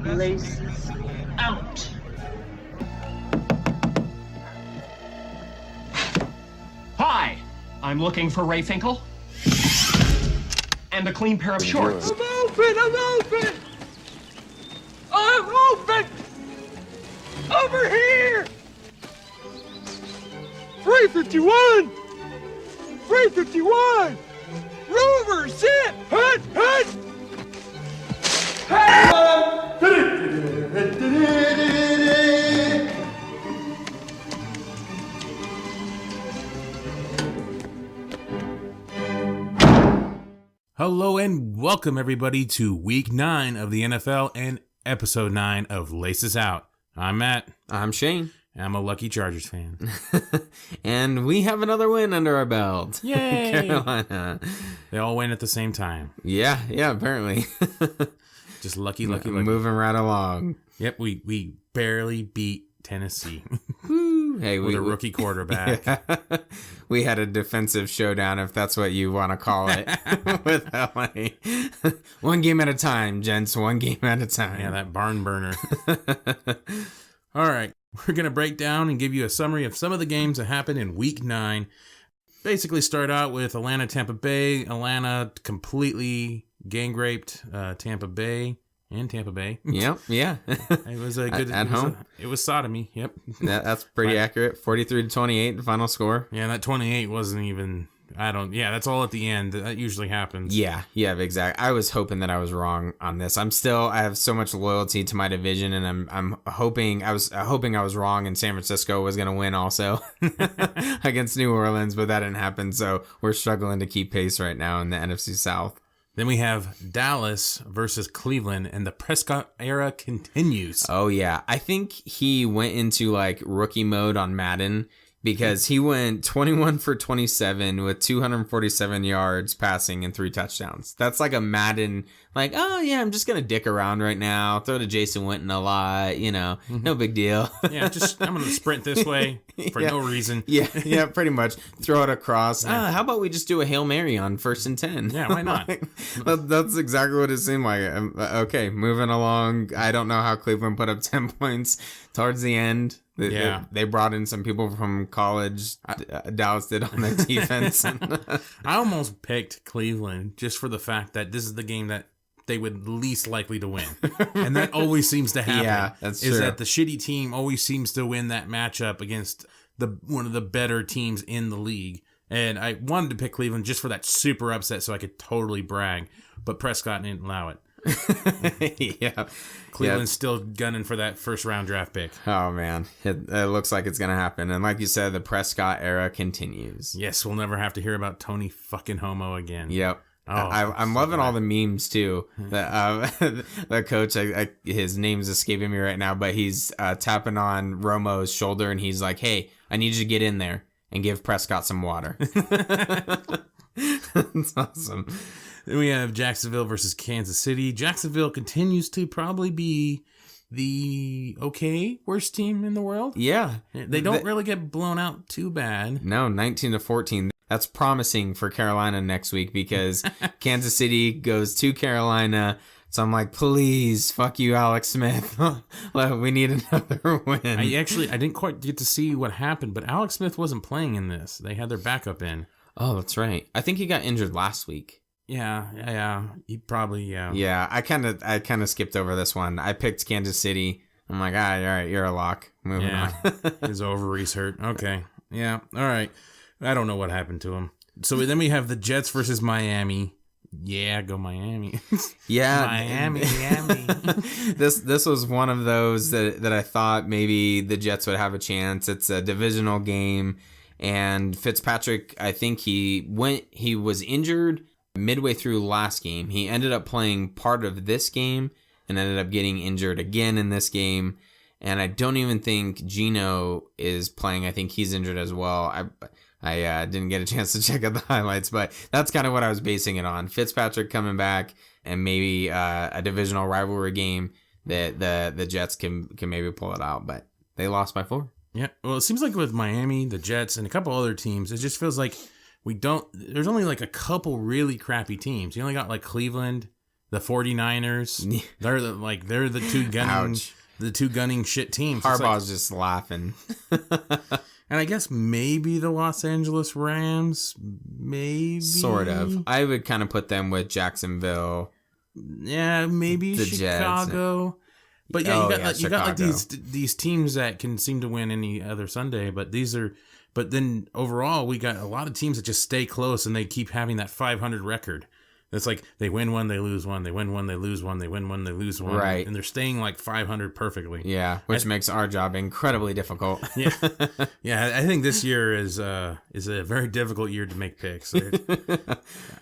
Laces out. Hi, I'm looking for Ray Finkel. And a clean pair of shorts. I'm open! Over here! 351! 351! Rover, sit! Hut! Hello and welcome everybody to week 9 of the NFL and episode 9 of Laces Out. I'm Matt. I'm Shane. I'm a lucky Chargers fan. And we have another win under our belt. Yay! Carolina. They all win at the same time. Yeah, apparently. Just lucky. Moving right along. Yep, we barely beat Tennessee. Woo. Hey, with a rookie quarterback. Yeah. We had a defensive showdown, if that's what you want to call it, with LA. One game at a time, gents. One game at a time. Yeah, that barn burner. All right. We're going to break down and give you a summary of some of the games that happened in Week 9. Basically start out with Atlanta-Tampa Bay. Atlanta completely gang-raped Tampa Bay. Yep, yeah. It was a good... At home? It was sodomy, yep. That's pretty accurate. 43-28, the final score. Yeah, that 28 wasn't even... that's all at the end. That usually happens. Yeah, exactly. I was hoping that I was wrong on this. I have so much loyalty to my division, and I was hoping I was wrong and San Francisco was going to win also against New Orleans, but that didn't happen. So we're struggling to keep pace right now in the NFC South. Then we have Dallas versus Cleveland, and the Prescott era continues. Oh, yeah. I think he went into like rookie mode on Madden, because he went 21 for 27 with 247 yards passing and 3 touchdowns. That's like a Madden, like, oh yeah, I'm just going to dick around right now. Throw to Jason Witten a lot, no big deal. Yeah, I'm going to sprint this way for no reason. Yeah, pretty much. Throw it across. How about we just do a Hail Mary on 1st and 10? Yeah, why not? That's exactly what it seemed like. Okay, moving along. I don't know how Cleveland put up 10 points towards the end. They brought in some people from college. Dallas did on their defense. I almost picked Cleveland just for the fact that this is the game that they would least likely to win. And that always seems to happen. Yeah, that's true. Is that the shitty team always seems to win that matchup against one of the better teams in the league. And I wanted to pick Cleveland just for that super upset so I could totally brag. But Prescott didn't allow it. Yeah. Cleveland's still gunning for that first round draft pick. Oh man, it looks like it's gonna happen. And like you said, the Prescott era continues. Yes, we'll never have to hear about Tony fucking Homo again. Yep. Oh, I'm loving all the memes too. The coach, his name's escaping me right now, but he's tapping on Romo's shoulder and he's like, "Hey, I need you to get in there and give Prescott some water." That's awesome. Then we have Jacksonville versus Kansas City. Jacksonville continues to probably be the worst team in the world. Yeah. They don't really get blown out too bad. No, 19-14. That's promising for Carolina next week because Kansas City goes to Carolina. So I'm like, please, fuck you, Alex Smith. We need another win. I didn't quite get to see what happened, but Alex Smith wasn't playing in this. They had their backup in. Oh, that's right. I think he got injured last week. Yeah. He probably, Yeah, I kind of skipped over this one. I picked Kansas City. I'm like, all right, you're a lock. Moving on. His ovaries hurt. Okay. Yeah. All right. I don't know what happened to him. So then we have the Jets versus Miami. Yeah, go Miami. Yeah. Miami. This was one of those that I thought maybe the Jets would have a chance. It's a divisional game. And Fitzpatrick, I think he was injured midway through last game. He ended up playing part of this game and ended up getting injured again in this game. And I don't even think Geno is playing. I think he's injured as well. I didn't get a chance to check out the highlights, but that's kind of what I was basing it on. Fitzpatrick coming back and maybe a divisional rivalry game that the Jets can maybe pull it out, but they lost by 4. Yeah, well, it seems like with Miami, the Jets, and a couple other teams, it just feels like there's only like a couple really crappy teams. You only got like Cleveland, the 49ers. They're the two gunning shit teams. Harbaugh's just laughing. And I guess maybe the Los Angeles Rams, maybe. Sort of. I would kind of put them with Jacksonville. Yeah, maybe the Chicago. Jets. But yeah, you got like Chicago. these teams that can seem to win any other Sunday, but then overall we got a lot of teams that just stay close and they keep having that 500 record. It's like they win one, they lose one, they win one, they lose one, they win one, they lose one. Right. And they're staying like 500 perfectly. Yeah, which makes our job incredibly difficult. Yeah. Yeah, I think this year is a very difficult year to make picks.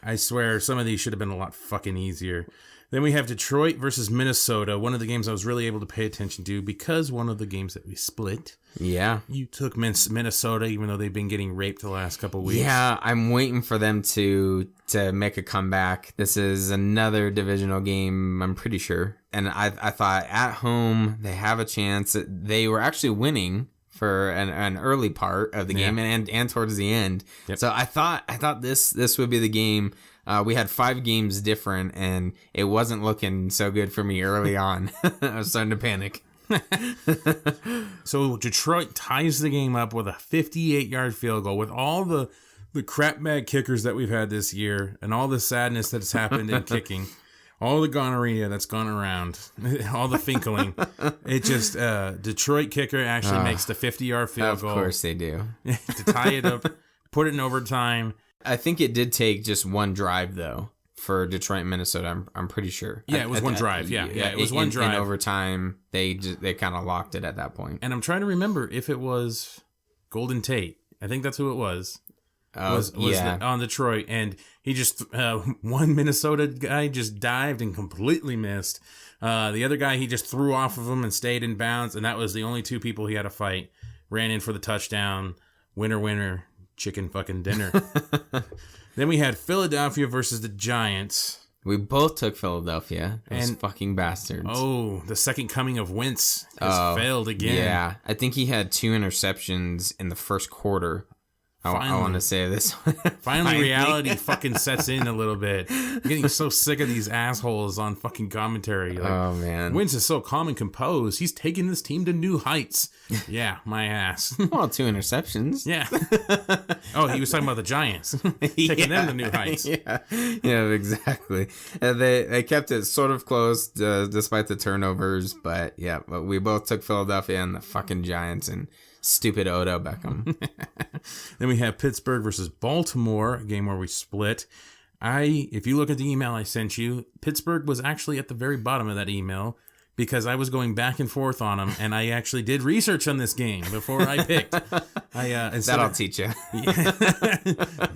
I swear some of these should have been a lot fucking easier. Then we have Detroit versus Minnesota, one of the games I was really able to pay attention to because one of the games that we split. Yeah. You took Minnesota, even though they've been getting raped the last couple of weeks. Yeah, I'm waiting for them to make a comeback. This is another divisional game, I'm pretty sure. And I thought at home they have a chance. They were actually winning for an early part of the game and towards the end. Yep. So I thought this would be the game. We had 5 games different, and it wasn't looking so good for me early on. I was starting to panic. So Detroit ties the game up with a 58-yard field goal with all the crap bag kickers that we've had this year and all the sadness that's happened in kicking. All the gonorrhea that's gone around, all the finkling. It just, Detroit kicker actually makes the 50-yard field goal. Of course they do. To tie it up, put it in overtime. I think it did take just one drive, though, for Detroit and Minnesota. I'm pretty sure. Yeah, it was one drive. Yeah, it was one drive. In overtime, they kind of locked it at that point. And I'm trying to remember if it was Golden Tate. I think that's who it was. On Detroit, and he just one Minnesota guy just dived and completely missed. The other guy he just threw off of him and stayed in bounds, and that was the only 2 people he had to fight. Ran in for the touchdown. Winner, chicken fucking dinner. Then we had Philadelphia versus the Giants. We both took Philadelphia. Those And- fucking bastards. Oh, the second coming of Wentz has failed again. Yeah, I think he had 2 interceptions in the first quarter. I want to say this one. Finally, reality fucking sets in a little bit. I'm getting so sick of these assholes on fucking commentary. Like, Oh, man. Wentz is so calm and composed. He's taking this team to new heights. Yeah, my ass. Well, 2 interceptions. Yeah. Oh, he was talking about the Giants. Taking them to new heights. Yeah, exactly. They kept it sort of close despite the turnovers, but we both took Philadelphia and the fucking Giants and stupid Odo Beckham. Then we have Pittsburgh versus Baltimore, a game where we split. If you look at the email I sent you, Pittsburgh was actually at the very bottom of that email because I was going back and forth on them, and I actually did research on this game before I picked. That'll teach you.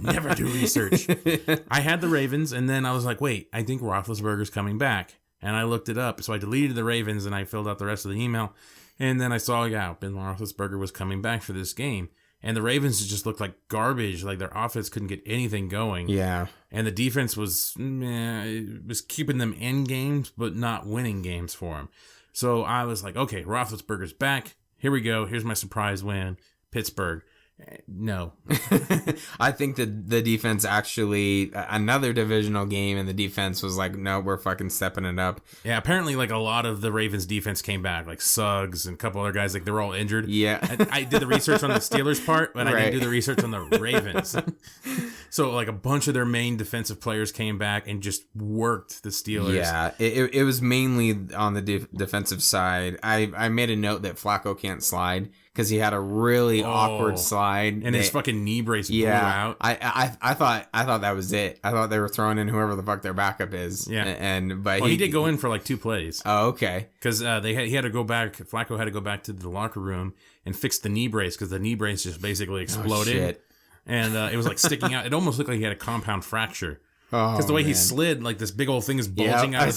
Never do research. I had the Ravens, and then I was like, wait, I think Roethlisberger's coming back. And I looked it up, so I deleted the Ravens, and I filled out the rest of the email. And then I saw, Ben Roethlisberger was coming back for this game. And the Ravens just looked like garbage. Like their offense couldn't get anything going. Yeah. And the defense was keeping them in games, but not winning games for them. So I was like, okay, Roethlisberger's back. Here we go. Here's my surprise win. Pittsburgh. No. I think that the defense actually, another divisional game, and the defense was like, no, we're fucking stepping it up. Yeah, apparently like a lot of the Ravens defense came back, like Suggs and a couple other guys, like they're all injured. Yeah. I did the research on the Steelers part, but I didn't do the research on the Ravens. So like a bunch of their main defensive players came back and just worked the Steelers. Yeah, it was mainly on the defensive side. I made a note that Flacco can't slide because he had a really awkward slide. And his fucking knee brace blew out. I thought that was it. I thought they were throwing in whoever the fuck their backup is. Yeah. But he did go in for like 2 plays. Oh, okay. Because he had to go back. Flacco had to go back to the locker room and fix the knee brace because the knee brace just basically exploded. Oh, shit. And it was like sticking out. It almost looked like he had a compound fracture. Because the way he slid, like this big old thing is bulging out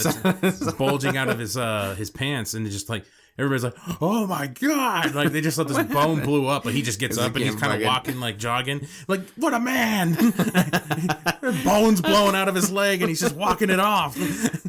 of his pants, and it's just like everybody's like, "Oh my god!" Like they just let this bone blew up, but he just gets up and he's kind of walking, like jogging, like what a man! Bones blowing out of his leg, and he's just walking it off.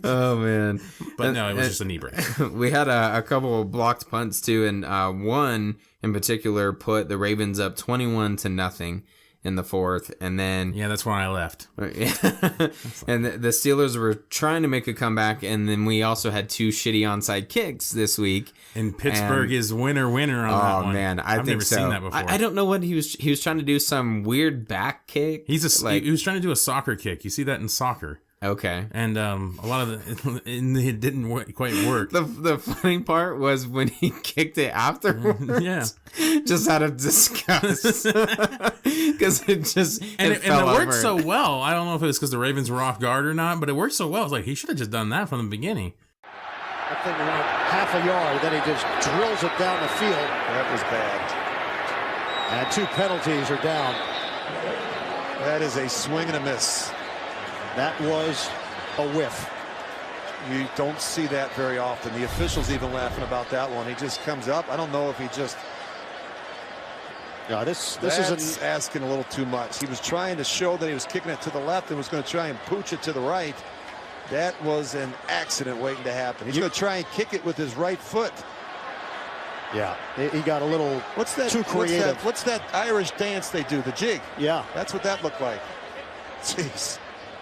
Oh man! But no, it was just a knee brace. We had a couple of blocked punts too, and one in particular put the Ravens up 21-0. in the fourth, and then Yeah, that's when I left. and the Steelers were trying to make a comeback, and then we also had 2 shitty onside kicks this week. And Pittsburgh is winner on that one. Oh man, I've never seen that before. I don't know what he was trying to do, some weird back kick. He was trying to do a soccer kick. You see that in soccer. Okay. And a lot of it didn't quite work. The funny part was when he kicked it afterwards. Yeah. Just out of disgust. Because it worked so well. I don't know if it was because the Ravens were off guard or not, but it worked so well. It's like he should have just done that from the beginning. That thing went half a yard, then he just drills it down the field. That was bad. And 2 penalties are down. That is a swing and a miss. That was a whiff. You don't see that very often. The official's even laughing about that one. He just comes up. I don't know if he just... Yeah, this is asking a little too much. He was trying to show that he was kicking it to the left and was going to try and pooch it to the right. That was an accident waiting to happen. He's going to try and kick it with his right foot. Yeah, he got a little too creative. What's that Irish dance they do, the jig? Yeah. That's what that looked like. Jeez.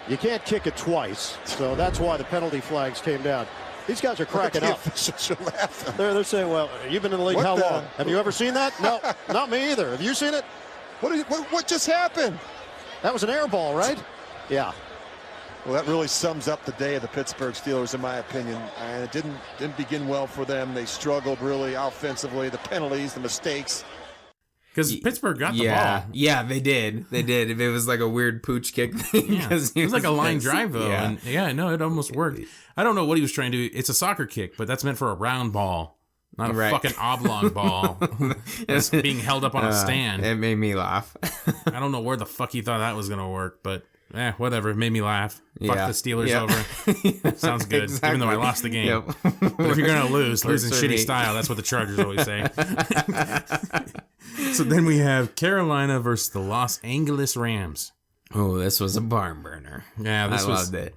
You can't kick it twice, so that's why the penalty flags came down. These guys are cracking up. Officials are laughing. They're saying, well, you've been in the league how long? Have you ever seen that? No, not me either. Have you seen it? What just happened? That was an air ball, right? Yeah. Well, that really sums up the day of the Pittsburgh Steelers, in my opinion. And it didn't begin well for them. They struggled really offensively. The penalties, the mistakes. Because Pittsburgh got the ball. Yeah, they did. It was like a weird pooch kick thing. Yeah. It was like a line drive, though. Yeah. And it almost worked. I don't know what he was trying to do. It's a soccer kick, but that's meant for a round ball, not a fucking oblong ball that's being held up on a stand. It made me laugh. I don't know where the fuck he thought that was going to work, but whatever. It made me laugh. Fuck the Steelers over. Sounds good, Exactly. even though I lost the game. Yep. But if you're going to lose in for shitty me. style. That's what the Chargers always say. So then we have Carolina versus the Los Angeles Rams. Oh, this was a barn burner. Yeah, I loved it.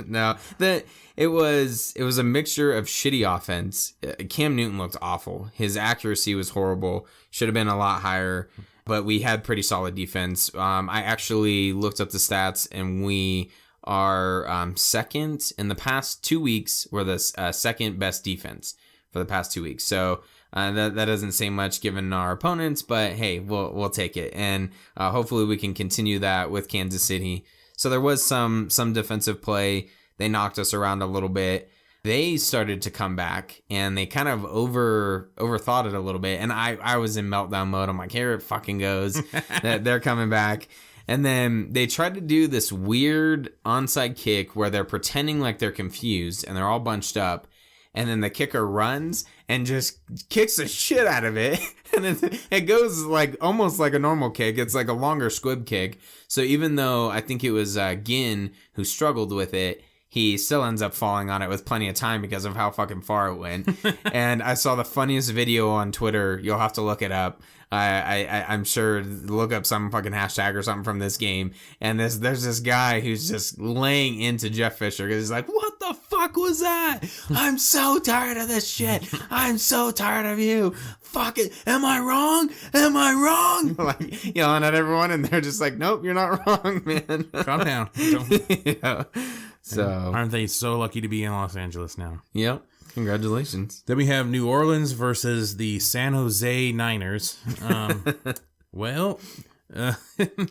No, it was a mixture of shitty offense. Cam Newton looked awful. His accuracy was horrible. Should have been a lot higher. But we had pretty solid defense. I actually looked up the stats, and we are second in the past 2 weeks. We're the second best defense for the past 2 weeks. So that doesn't say much given our opponents, but hey, we'll take it, and hopefully we can continue that with Kansas City. So there was some defensive play. They knocked us around a little bit. They started to come back, and they kind of overthought it a little bit. And I was in meltdown mode. I'm like, here it fucking goes. They're coming back. And then they tried to do this weird onside kick where they're pretending like they're confused, and they're all bunched up. And then the kicker runs and just kicks the shit out of it. And it goes like almost like a normal kick. It's like a longer squib kick. So even though I think it was Ginn who struggled with it, he still ends up falling on it with plenty of time because of how fucking far it went. And I saw the funniest video on Twitter. You'll have to look it up. I'm sure look up some fucking hashtag or something from this game. And there's this guy who's just laying into Jeff Fisher because he's like, what the fuck was that? I'm so tired of this shit. I'm so tired of you. Fuck it. Am I wrong? Am I wrong? Like yelling at everyone, and they're just like, nope, you're not wrong, man. Calm down. Yeah. So aren't they so lucky to be in Los Angeles now? Yep. Congratulations. Then we have New Orleans versus the San Jose Niners.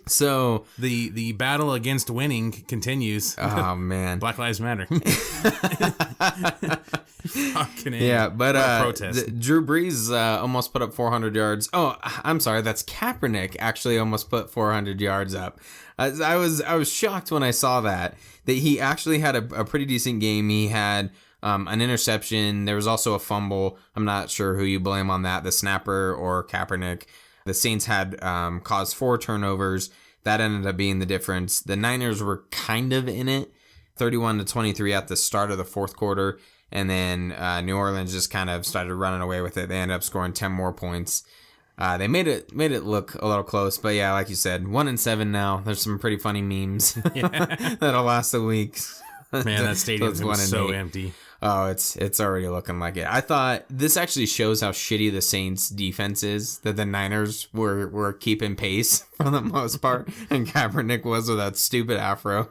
So the battle against winning continues. Oh man, Black Lives Matter. Fucking yeah, but protest. Drew Brees almost put up 400 yards. Oh, I'm sorry, that's Kaepernick actually almost put 400 yards up. I was shocked when I saw that he actually had a pretty decent game. He had an interception. There was also a fumble. I'm not sure who you blame on that, the snapper or Kaepernick. The Saints had caused 4 turnovers. That ended up being the difference. The Niners were kind of in it, 31-23 at the start of the fourth quarter. And then New Orleans just kind of started running away with it. They ended up scoring 10 more points. They made it look a little close. But yeah, like you said, 1-7 now. There's some pretty funny memes that'll last a week. Man, that stadium's so empty. Oh, it's already looking like it. I thought this actually shows how shitty the Saints defense is, that the Niners were keeping pace for the most part, and Kaepernick was with that stupid afro.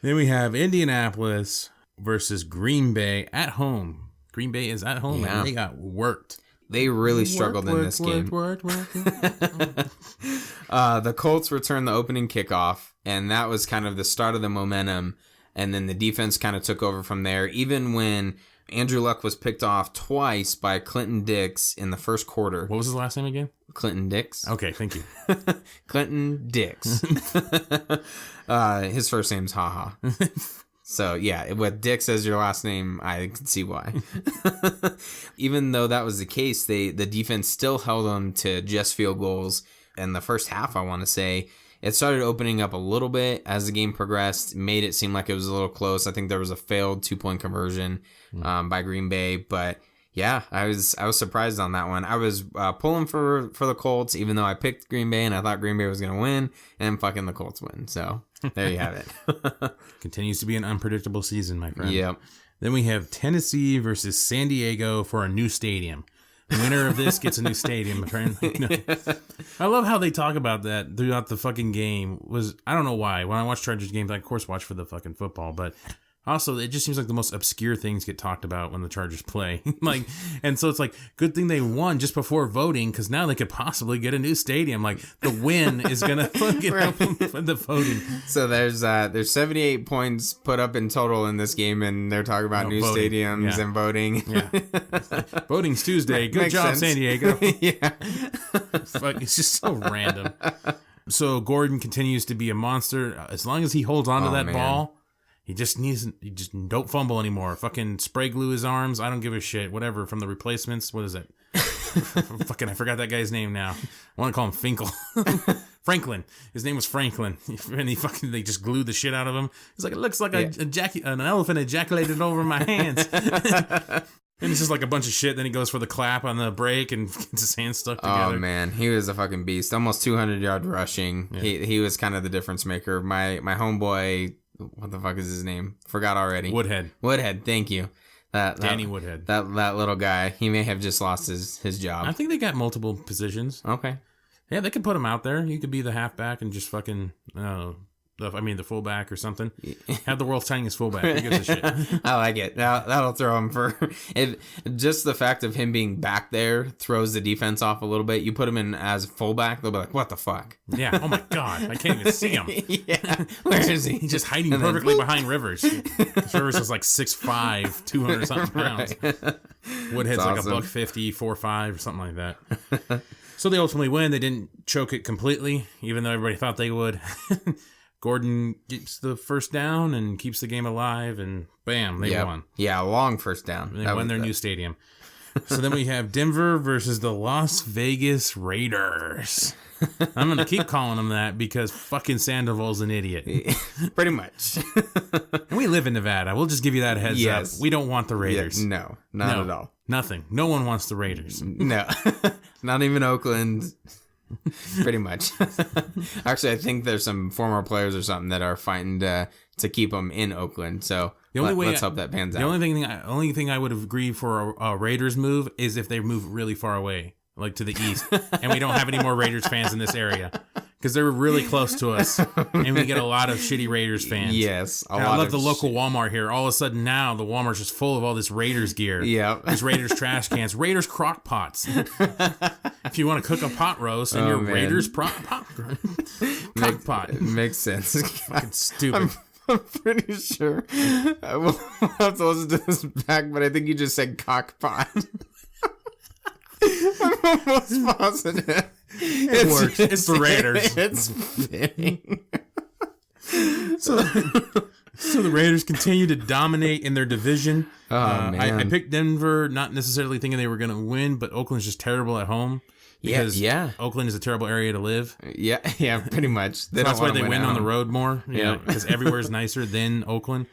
Then we have Indianapolis versus Green Bay at home. Green Bay is at home, and they got worked. They really struggled in this game. The Colts returned the opening kickoff, and that was kind of the start of the momentum. And then the defense kind of took over from there. Even when Andrew Luck was picked off twice by Clinton Dix in the first quarter. What was his last name again? Clinton Dix. Okay, thank you. Clinton Dix. His first name's Haha. So, yeah, with Dix as your last name, I can see why. Even though that was the case, the defense still held them to just field goals. In the first half, I want to say, it started opening up a little bit as the game progressed, made it seem like it was a little close. I think there was a failed 2-point conversion by Green Bay. But, yeah, I was surprised on that one. I was pulling for the Colts, even though I picked Green Bay and I thought Green Bay was going to win, and fucking the Colts win. So, there you have it. Continues to be an unpredictable season, my friend. Yep. Then we have Tennessee versus San Diego for a new stadium. The winner of this gets a new stadium, my friend. I love how they talk about that throughout the fucking game. I don't know why. When I watch Chargers games, I of course watch for the fucking football, but also it just seems like the most obscure things get talked about when the Chargers play. And so it's like, good thing they won just before voting, because now they could possibly get a new stadium. Like, the win is gonna fucking help them with the voting. So there's 78 points put up in total in this game, and they're talking about new voting. stadiums and voting. Yeah. Voting's Tuesday. Good Makes job, sense. San Diego. Yeah. Fuck, it's just so random. So Gordon continues to be a monster. As long as he holds on to that ball, he just don't fumble anymore. Fucking spray glue his arms. I don't give a shit. Whatever, from the replacements. What is it? Fucking, I forgot that guy's name now. I want to call him Finkel. Franklin. His name was Franklin. And they just glued the shit out of him. He's like, it looks like an elephant ejaculated over my hands. And it's just like a bunch of shit. Then he goes for the clap on the break and gets his hands stuck together. Oh, man. He was a fucking beast. Almost 200-yard rushing. Yeah. He was kind of the difference maker. My homeboy, what the fuck is his name? Forgot already. Woodhead, thank you. Danny Woodhead. That little guy. He may have just lost his job. I think they got multiple positions. Okay. Yeah, they could put him out there. You could be the halfback and just fucking... the fullback or something. Have the world's tiniest fullback. Who gives a shit? I like it. That'll throw him for... Just the fact of him being back there throws the defense off a little bit. You put him in as fullback, they'll be like, what the fuck? Yeah. Oh, my God. I can't even see him. Yeah. Where is he? He's just hiding perfectly behind Rivers. Rivers is like 6'5", 200-something pounds. Woodhead's like awesome. $150, 4'5", or something like that. So they ultimately win. They didn't choke it completely, even though everybody thought they would. Gordon gets the first down and keeps the game alive, and bam, they won. Yeah, long first down. And they won their new stadium. So then we have Denver versus the Las Vegas Raiders. I'm going to keep calling them that because fucking Sandoval's an idiot. Pretty much. And we live in Nevada. We'll just give you that heads up. We don't want the Raiders. Yeah, no, not at all. Nothing. No one wants the Raiders. No, not even Oakland. Pretty much. Actually, I think there's some former players or something that are fighting to keep them in Oakland. So let's hope that pans out. The only thing I would agree for a Raiders move is if they move really far away, like to the east, and we don't have any more Raiders fans in this area because they're really close to us, and we get a lot of shitty Raiders fans. Yes, I love the local Walmart here. All of a sudden now the Walmart's just full of all this Raiders gear. Yeah, these Raiders trash cans, Raiders crock pots. If you want to cook a pot roast in your Raiders crock pot, makes sense. Fucking stupid. I'm pretty sure we'll have to listen to this back, but I think you just said cock pot. I'm almost positive. It works. It's the Raiders. It's fitting. So the Raiders continue to dominate in their division. Oh, man. I picked Denver, not necessarily thinking they were going to win, but Oakland's just terrible at home. Because Oakland is a terrible area to live. Yeah, pretty much. That's why they win on the road more. Yeah, because everywhere's nicer than Oakland.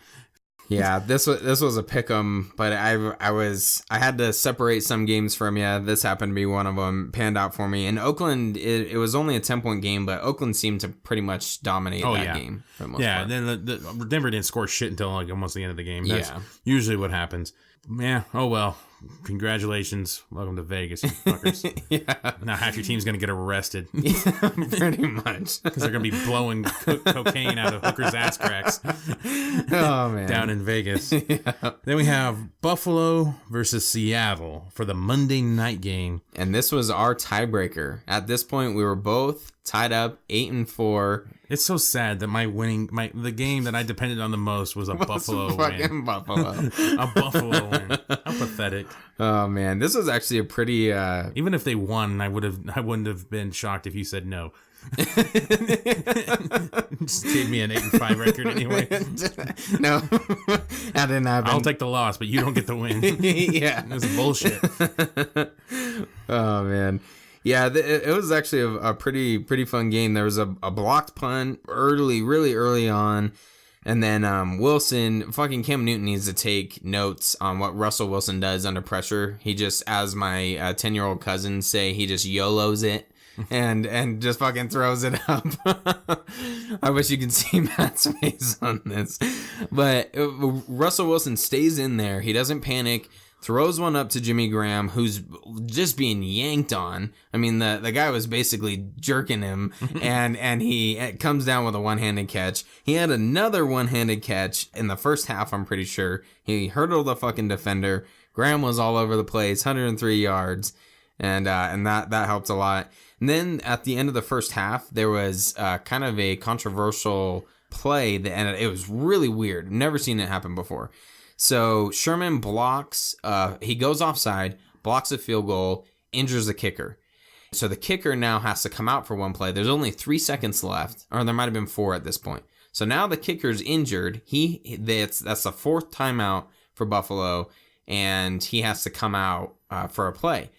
Yeah, this was a pick'em, but I had to separate some games from you. This happened to be one of them. Panned out for me. And Oakland, it was only a 10-point game, but Oakland seemed to pretty much dominate that game for the most part. Then Denver didn't score shit until like almost the end of the game. That's usually what happens. Yeah. Oh well. Congratulations. Welcome to Vegas, you fuckers. Yeah. Now half your team's gonna get arrested. Yeah, pretty much. Because they're gonna be blowing cocaine out of hookers' ass cracks. Oh man. Down in Vegas. Yeah. Then we have Buffalo versus Seattle for the Monday night game. And this was our tiebreaker. At this point, we were both tied up 8-4. It's so sad that the game that I depended on the most was a Buffalo win. Buffalo. A Buffalo win. How pathetic. Oh man, this was actually a pretty. Even if they won, I wouldn't have been shocked if you said no. Just gave me an 8-5 record anyway. No, that didn't happen. I'll take the loss, but you don't get the win. Yeah, it was bullshit. Oh man. Yeah, it was actually a pretty fun game. There was a blocked punt really early on. And then fucking Cam Newton needs to take notes on what Russell Wilson does under pressure. He just, as my 10-year-old cousins say, he just YOLOs it and just fucking throws it up. I wish you could see Matt's face on this. But Russell Wilson stays in there. He doesn't panic. Throws one up to Jimmy Graham, who's just being yanked on. I mean, the guy was basically jerking him, and he comes down with a one-handed catch. He had another one-handed catch in the first half, I'm pretty sure. He hurdled the fucking defender. Graham was all over the place, 103 yards, and that helped a lot. And then at the end of the first half, there was kind of a controversial play that ended. It was really weird. Never seen it happen before. So Sherman blocks, he goes offside, blocks a field goal, injures the kicker. So the kicker now has to come out for one play. There's only 3 seconds left, or there might have been 4 at this point. So now the kicker's injured. That's the 4th timeout for Buffalo, and he has to come out for a play.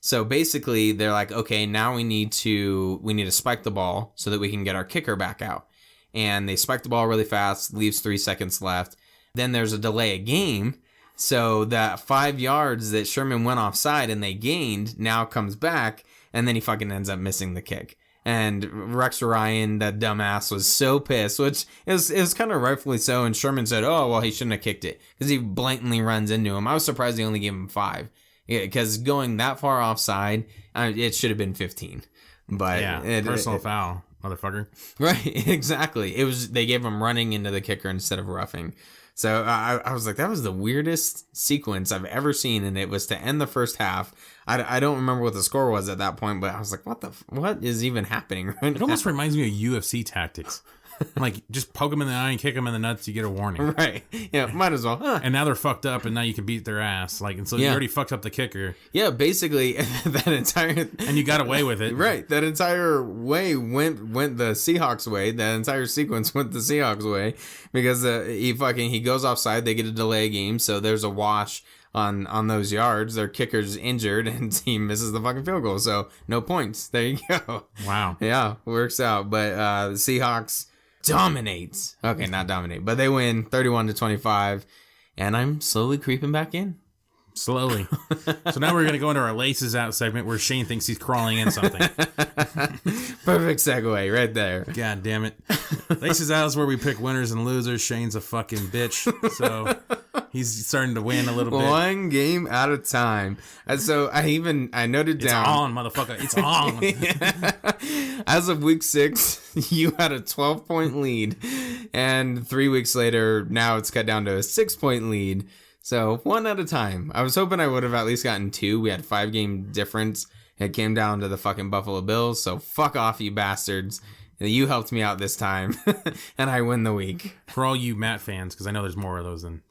So basically they're like, okay, now we need to spike the ball so that we can get our kicker back out. And they spike the ball really fast, leaves 3 seconds left. Then there's a delay of game. So that 5 yards that Sherman went offside and they gained now comes back, and then he fucking ends up missing the kick. And Rex Ryan, that dumbass, was so pissed, which is kind of rightfully so. And Sherman said, oh, well, he shouldn't have kicked it because he blatantly runs into him. I was surprised they only gave him 5 because going that far offside, it should have been 15. But yeah, personal foul, motherfucker. Right, exactly. They gave him running into the kicker instead of roughing. So I was like, that was the weirdest sequence I've ever seen, and it was to end the first half. I don't remember what the score was at that point, but I was like, what is even happening right now? It almost reminds me of UFC tactics. Like, just poke them in the eye and kick them in the nuts, you get a warning. Right. Yeah, might as well. Huh. And now they're fucked up, and now you can beat their ass. Like, and so you already fucked up the kicker. Yeah, basically, that entire... And you got away with it. Right. That entire way went the Seahawks way. That entire sequence went the Seahawks way. Because he goes offside, they get a delay game, so there's a wash on those yards. Their kicker's injured, and he misses the fucking field goal. So, no points. There you go. Wow. Yeah, works out. But the Seahawks... dominates. Okay, not dominate, but they win 31-25, and I'm slowly creeping back in. Slowly. So now we're going to go into our Laces Out segment where Shane thinks he's crawling in something. Perfect segue right there. God damn it. Laces Out is where we pick winners and losers. Shane's a fucking bitch, so he's starting to win a little bit. One game at a time. And so I noted down. It's on, motherfucker. It's on. Yeah. As of week 6, you had a 12-point lead, and 3 weeks later, now it's cut down to a 6-point lead. So, one at a time. I was hoping I would have at least gotten 2. We had 5-game difference. It came down to the fucking Buffalo Bills. So, fuck off, you bastards. You helped me out this time. And I win the week. For all you Matt fans, because I know there's more of those than...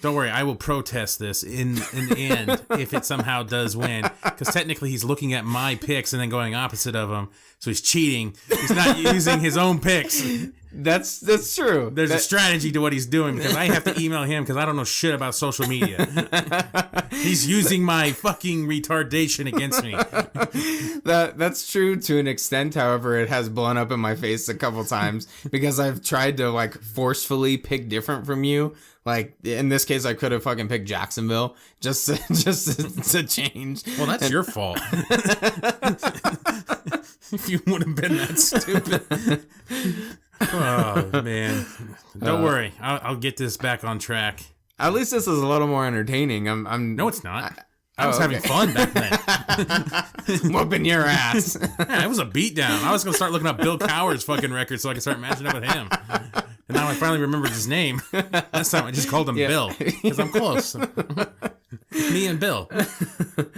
Don't worry, I will protest this in the end if it somehow does win. Because technically he's looking at my picks and then going opposite of them. So he's cheating. He's not using his own picks. That's true. There's a strategy to what he's doing because I have to email him because I don't know shit about social media. He's using my fucking retardation against me. That's true to an extent. However, it has blown up in my face a couple times because I've tried to like forcefully pick different from you. Like in this case, I could have fucking picked Jacksonville just to change. Well, that's your fault. If you would have been that stupid. Oh man, don't worry. I'll get this back on track. At least this is a little more entertaining. No, it's not. I was having fun back then. Whooping your ass. Yeah, it was a beatdown. I was gonna start looking up Bill Cowher's fucking record so I could start matching up with him. And now I finally remembered his name. Last time I just called him Bill because I'm close. Me and Bill.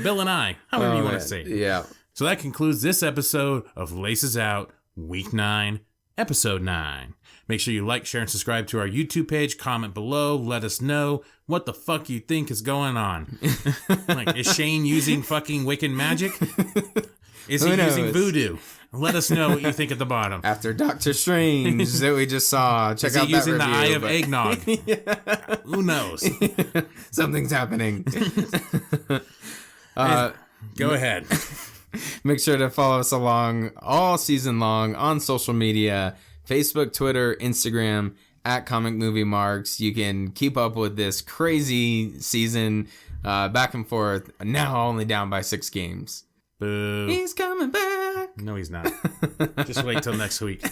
Bill and I. However you want to say it. Yeah. So that concludes this episode of Laces Out, Week 9, Episode 9. Make sure you like, share, and subscribe to our YouTube page. Comment below. Let us know what the fuck you think is going on. Like, is Shane using fucking Wiccan magic? Is he using voodoo? Let us know what you think at the bottom. After Doctor Strange that we just saw. Check out that using review. The eye of eggnog? Yeah. Who knows? Something's happening. Go ahead. Make sure to follow us along all season long on social media. Facebook, Twitter, Instagram, at Comic Movie Marks. You can keep up with this crazy season back and forth. Now only down by 6 games. Boo. He's coming back. No, he's not. Just wait till next week.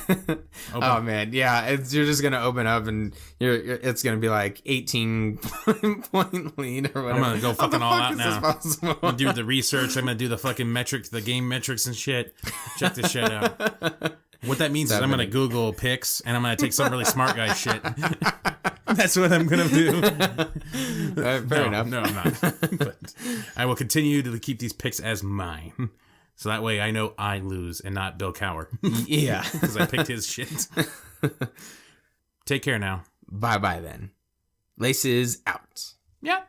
Oh man, yeah. You're just gonna open up and it's gonna be like 18 point lead or whatever. I'm gonna go fucking all out now. I'm gonna do the research. I'm gonna do the fucking metrics, the game metrics and shit. Check this shit out. What that means is I'm gonna Google picks and I'm gonna take some really smart guy shit. That's what I'm gonna do. Fair enough. No, I'm not. But I will continue to keep these picks as mine. So that way I know I lose and not Bill Cowher. Yeah. Because I picked his shit. Take care now. Bye-bye then. Laces out. Yep.